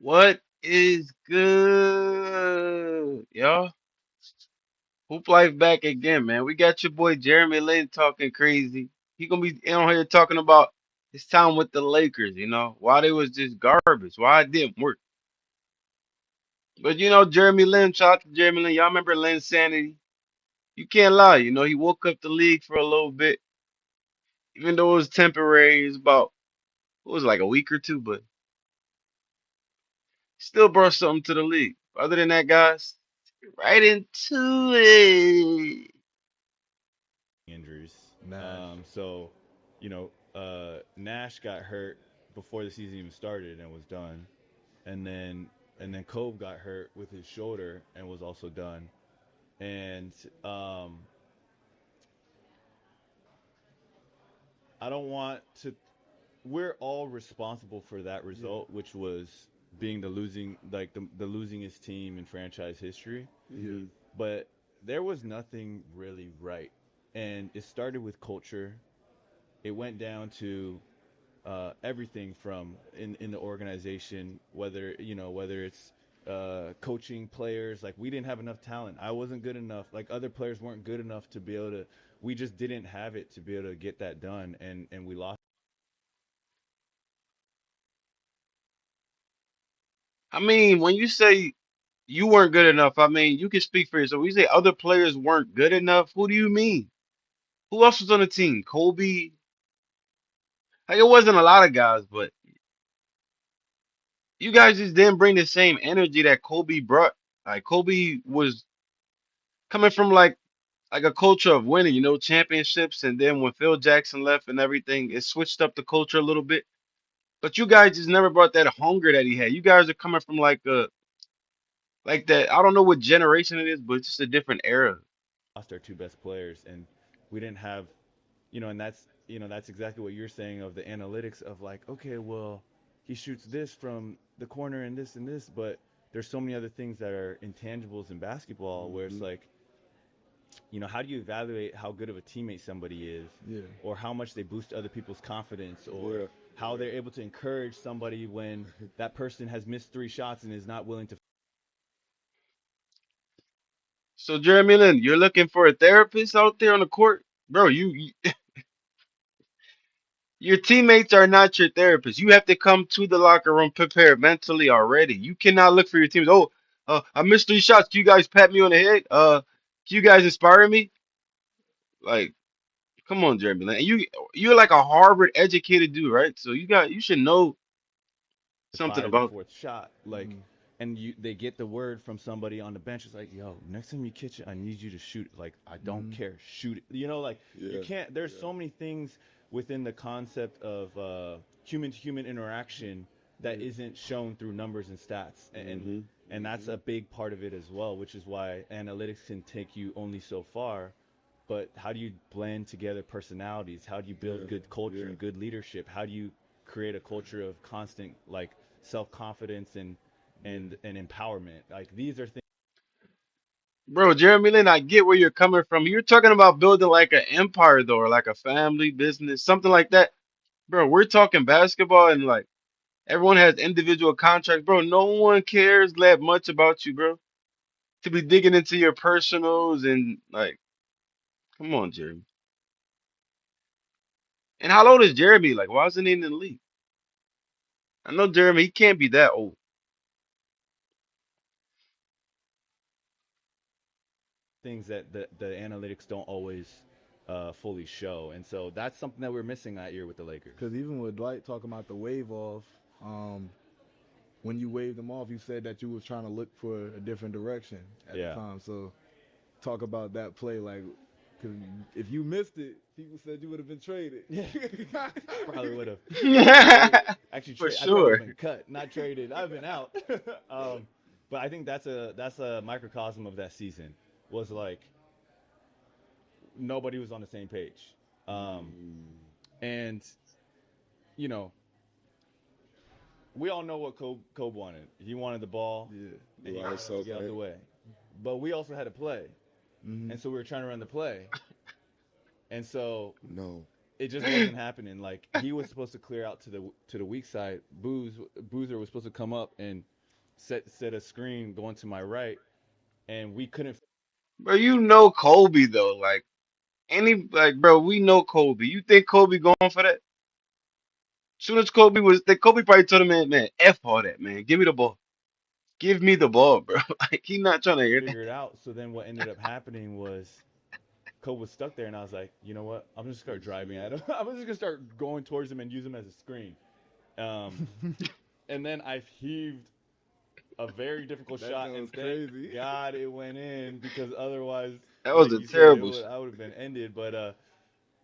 What is good, y'all? Hoop Life back again, man. We got your boy Jeremy Lin talking crazy. He gonna be on here talking about his time with the Lakers, why they was just garbage, why it didn't work. But Jeremy Lin, shout out to Jeremy Lin. Y'all remember Lin Sanity? You can't lie, he woke up the league for a little bit, even though it was temporary. It was about, what was it, like a week or two, but still brought something to the league. Other than that, guys, right into it. Injuries. Nash. So, Nash got hurt before the season even started and was done, and then Cove got hurt with his shoulder and was also done. And I don't want to. We're all responsible for that Yeah. result, which was being the losingest team in franchise history. Yeah. But there was nothing really right, and it started with culture. It went down to everything from in the organization, whether it's coaching players. Like we didn't have enough talent. I wasn't good enough. Like other players weren't good enough to be able to. We just didn't have it to be able to get that done, and we lost. I mean, when you say you weren't good enough, I mean, you can speak for yourself. When you say other players weren't good enough, who do you mean? Who else was on the team? Kobe? Like, it wasn't a lot of guys, but you guys just didn't bring the same energy that Kobe brought. Like, Kobe was coming from like a culture of winning, championships, and then when Phil Jackson left and everything, it switched up the culture a little bit. But you guys just never brought that hunger that he had. You guys are coming from like that. I don't know what generation it is, but it's just a different era. Our two best players, and we didn't have, and that's exactly what you're saying of the analytics of like, okay, well, he shoots this from the corner and this, but there's so many other things that are intangibles in basketball where it's Mm-hmm. like, how do you evaluate how good of a teammate somebody is, Yeah. or how much they boost other people's confidence, or Yeah. how they're able to encourage somebody when that person has missed three shots and is not willing to. So Jeremy Lin, you're looking for a therapist out there on the court, bro. Your teammates are not your therapist. You have to come to the locker room prepared mentally already. You cannot look for your teams. Oh, I missed three shots. Can you guys pat me on the head? Can you guys inspire me? Like, come on, Jeremy Lin. And you're like a Harvard educated dude, right? So you should know something Fires the about. fourth shot, like, Mm-hmm. and they get the word from somebody on the bench. It's like, yo, next time you catch it, I need you to shoot it. Like, I don't Mm-hmm. care, shoot it. Like you Yeah. can't. There's Yeah. so many things within the concept of human to human interaction that Yeah. isn't shown through numbers and stats, Mm-hmm. and that's Mm-hmm. a big part of it as well, which is why analytics can take you only so far. But how do you blend together personalities? How do you build Yeah. good culture Yeah. and good leadership? How do you create a culture of constant like self confidence Yeah. and empowerment? Like these are things. Bro, Jeremy Lin, I get where you're coming from. You're talking about building like an empire though, or like a family business, something like that. Bro, we're talking basketball and like everyone has individual contracts, bro. No one cares that much about you, bro. To be digging into your personals and like, come on, Jeremy. And how old is Jeremy? Like, why isn't he in the league? I know Jeremy, he can't be that old. Things that the analytics don't always fully show, and so that's something that we're missing that year with the Lakers. Because even with Dwight talking about the wave off, um, when you waved him off, you said that you was trying to look for a different direction at the Yeah, time. So talk about that play, like, because if you missed it, people said you would have been traded. yeah, probably would have. Actually, For I probably would sure. have been cut, not traded. I've been out. um, but I think that's a microcosm of that season. Was like nobody was on the same page. Um, Mm, and you know, we all know what Kobe wanted. He wanted the ball, yeah, and do he all wanted us to yourself, get out right? the way. But we also had to play, Mm-hmm. and so we were trying to run the play. And so No. it just wasn't happening. Like he was supposed to clear out to the weak side. Boozer was supposed to come up and set a screen going to my right, and we couldn't. Bro, you know Kobe though. Like bro, we know Kobe. You think Kobe going for that? Soon as Kobe was, Kobe probably told him, man, F all that, man. Give me the ball. Give me the ball, bro. Like he not trying to hear that. Figure it out. So then what ended up happening was Kobe was stuck there, and I was like, you know what? I'm just gonna start driving at him. I was just gonna start going towards him and use him as a screen. Um, and then I heaved a very difficult That shot, joint and was thank crazy. God it went in because otherwise, That was like a you said, terrible shot. I would have been ended.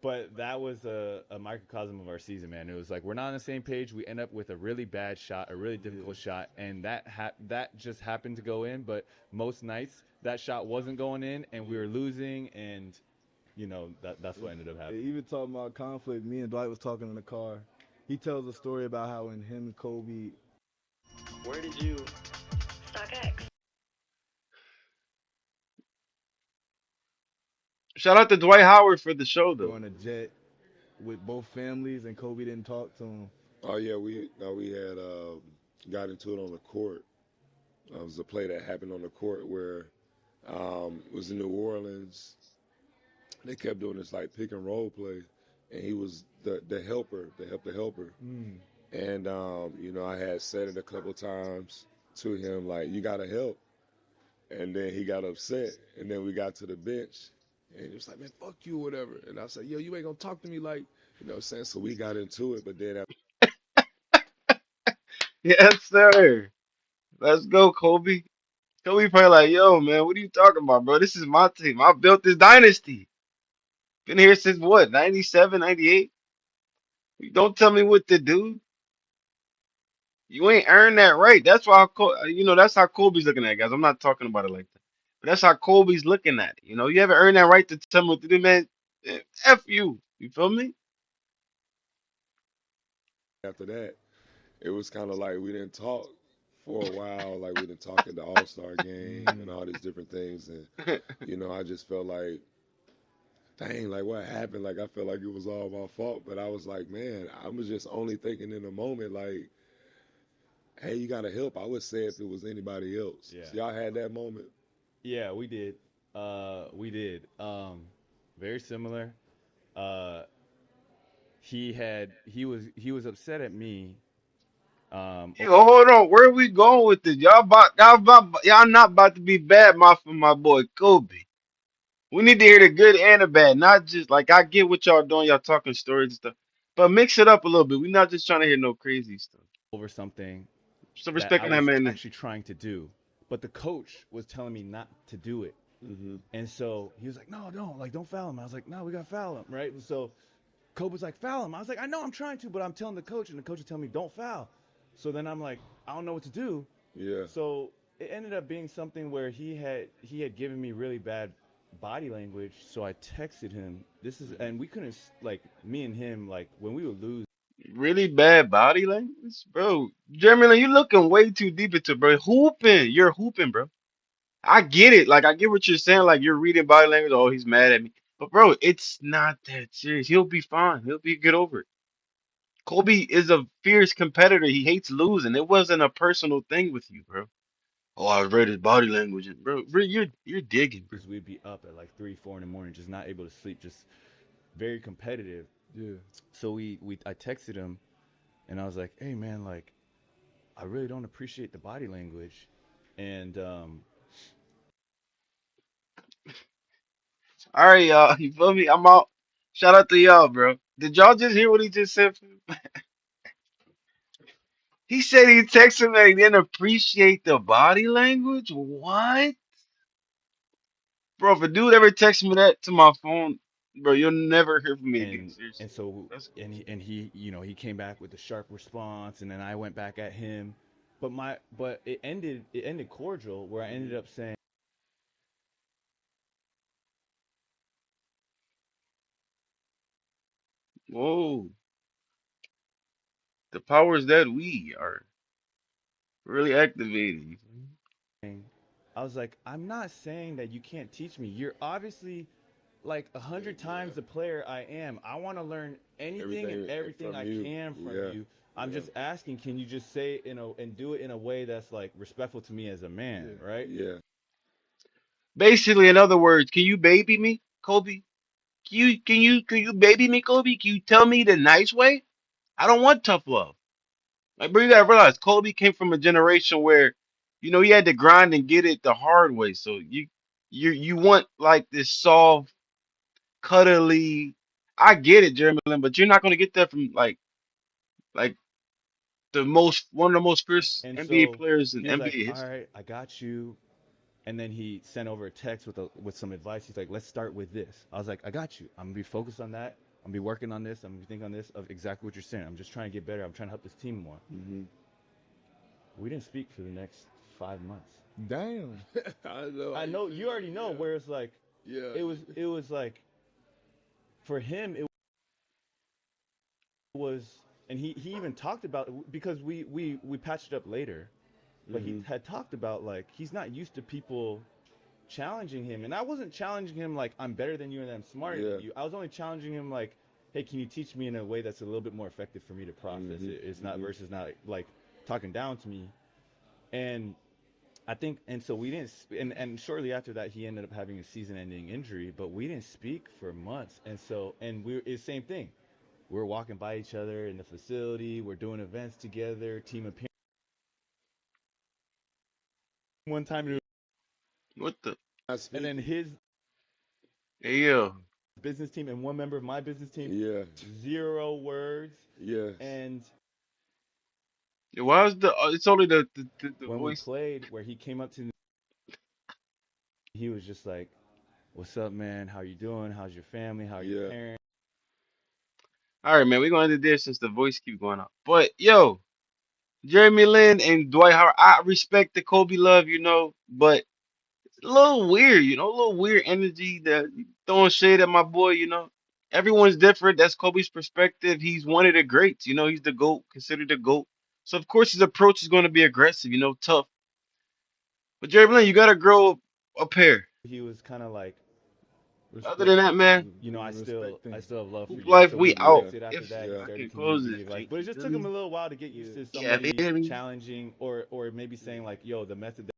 But that was a microcosm of our season, man. It was like we're not on the same page. We end up with a really bad shot, a really Yeah. difficult shot, and that just happened to go in. But most nights that shot wasn't going in, and we Yeah. were losing, and that's what ended up happening. Even talking about conflict, me and Dwight was talking in the car. He tells a story about how when him and Kobe Where did you stock X? Shout out to Dwight Howard for the show were though. on a jet with both families and Kobe didn't talk to him. Oh yeah, we had got into it on the court. It was a play that happened on the court where it was in New Orleans. They kept doing this like pick and roll play, and he was the helper, the helper. Mm. And I had said it a couple times to him like, "You gotta help," and then he got upset, and then we got to the bench, and he was like, "Man, fuck you, whatever." And I said, "Yo, you ain't gonna talk to me like, what I'm saying." So we got into it, but then Yes, sir. Let's go, Kobe. Kobe probably like, yo, man, what are you talking about, bro? This is my team. I built this dynasty. Been here since what, 97, 98? Don't tell me what to do. You ain't earned that right. That's why, that's how Kobe's looking at it, guys. I'm not talking about it like that. But that's how Kobe's looking at it. You haven't earned that right to tell me what to do, man. F you. You feel me? after that, it was kind of like we didn't talk for a while. Like we didn't talk at the All Star game and Mm. all these different things. And I just felt like, dang, like what happened? Like I felt like it was all my fault. But I was like, man, I was just only thinking in the moment, like, hey, you gotta help. I would say if it was anybody else. Yeah, So y'all had that moment. yeah, we did. We did. Very similar. Uh, he was upset at me. Yo, hold on. Where are we going with this? Y'all not about to be bad mouthing my boy Kobe. We need to hear the good and the bad, not just like I get what y'all doing, y'all talking stories and stuff, but mix it up a little bit. We're not just trying to hear no crazy stuff. over something So that I respecting that was man. actually trying to do, but the coach was telling me not to do it. Hmm. And so he was like, "No, don't foul him." I was like, "No, we got to foul him, right?" So Kobe was like, "Foul him." I was like, "I know, I'm trying to, but I'm telling the coach, and the coach is telling me don't foul." So then I'm like, I don't know what to do. Yeah. So it ended up being something where he had given me really bad body language. So I texted him. And we couldn't like me and him like when we would lose. Really bad body language, bro. Jeremy, Lin, you looking way too deep into bro. Hooping, you're hooping, bro. I get it. Like I get what you're saying. Like you're reading body language. Oh, he's mad at me. But bro, it's not that serious. He'll be fine. He'll be get over it. Kobe is a fierce competitor. He hates losing. It wasn't a personal thing with you, bro. Oh, I read his body language, and bro, you're digging, bro. We'd be up at like 3, 4 in the morning, just not able to sleep, just very competitive. Yeah. So I texted him and I was like, "Hey man, like I really don't appreciate the body language," and All right, y'all. You feel me? I'm out. Shout out to y'all, bro. Did y'all just hear what he just said? He said he texted him that he didn't appreciate the body language. What, bro? If a dude ever texts me that to my phone, bro, you'll never hear from me again. and Seriously, and so that's and he came back with a sharp response, and then I went back at him, but it ended cordial where I ended up saying, whoa. The powers that we are really activating. I was like, I'm not saying that you can't teach me. You're obviously like 100 times the player I am. I want to learn anything and Everything everything from I you. can from Yeah. you. I'm Yeah. just asking, can you just say it and do it in a way that's like respectful to me as a man, Yeah. right? Yeah. Basically, in other words, can you baby me, Kobe? Can you baby me, Kobe? Can you tell me the nice way? I don't want tough love. Like, bro, you gotta realize Kobe came from a generation where, he had to grind and get it the hard way. So you want like this soft, cuddly. I get it, Jeremy Lin, but you're not gonna get that from like one of the most fierce And NBA so players in he was like, NBA "All history. right, I got you." And then he sent over a text with some advice. He's like, "Let's start with this." I was like, "I got you. I'm gonna be focused on that. I'm gonna be working on this. I'm gonna be thinking on this of exactly what you're saying. I'm just trying to get better. I'm trying to help this team more." Hmm. We didn't speak for the next 5 months. Damn. I know how I you know you feel. already know where it's like Yeah. it was like for him it was, and he even talked about, because we patched it up later, but he Hmm. had talked about like he's not used to people challenging him. And I wasn't challenging him like I'm better than you and I'm smarter than Yeah. you. I was only challenging him like, hey, can you teach me in a way that's a little bit more effective for me to process Hmm. it? It's not Hmm. versus not like talking down to me. And I think, and so we didn't, and shortly after that, he ended up having a season-ending injury, but we didn't speak for months. And so, and it's same thing. We're walking by each other in the facility. We're doing events together, team appearance. One time, What the? Not and then speaking. his Hey, yo, business team and one member of my business team, Yeah. 0 words. Yes. And why is the? It's only the when we voice. played, where he came up to me, he was just like, "What's up, man? How you doing? How's your family? How are your Yeah. parents?" All right, man, we're gonna end this since the voice keep going up. But yo, Jeremy Lin and Dwight Howard, I respect the Kobe love, but it's a little weird, a little weird energy that throwing shade at my boy. Everyone's different. That's Kobe's perspective. He's one of the greats. He's the GOAT, considered the GOAT. So of course his approach is going to be aggressive, tough. But Jeremy Lin, you gotta grow up here. He was kind of like, Other Respect. than that, man, you know, I still Respect I thing. still have love for hoop you. And life, so we we out. Yeah. respected after If that. He Yeah. I started can to give close me this, advice, Jake, but it you just feel took him me? a little while to get used Yeah. to Yeah, somebody feel me? challenging or maybe saying like, "Yo, the method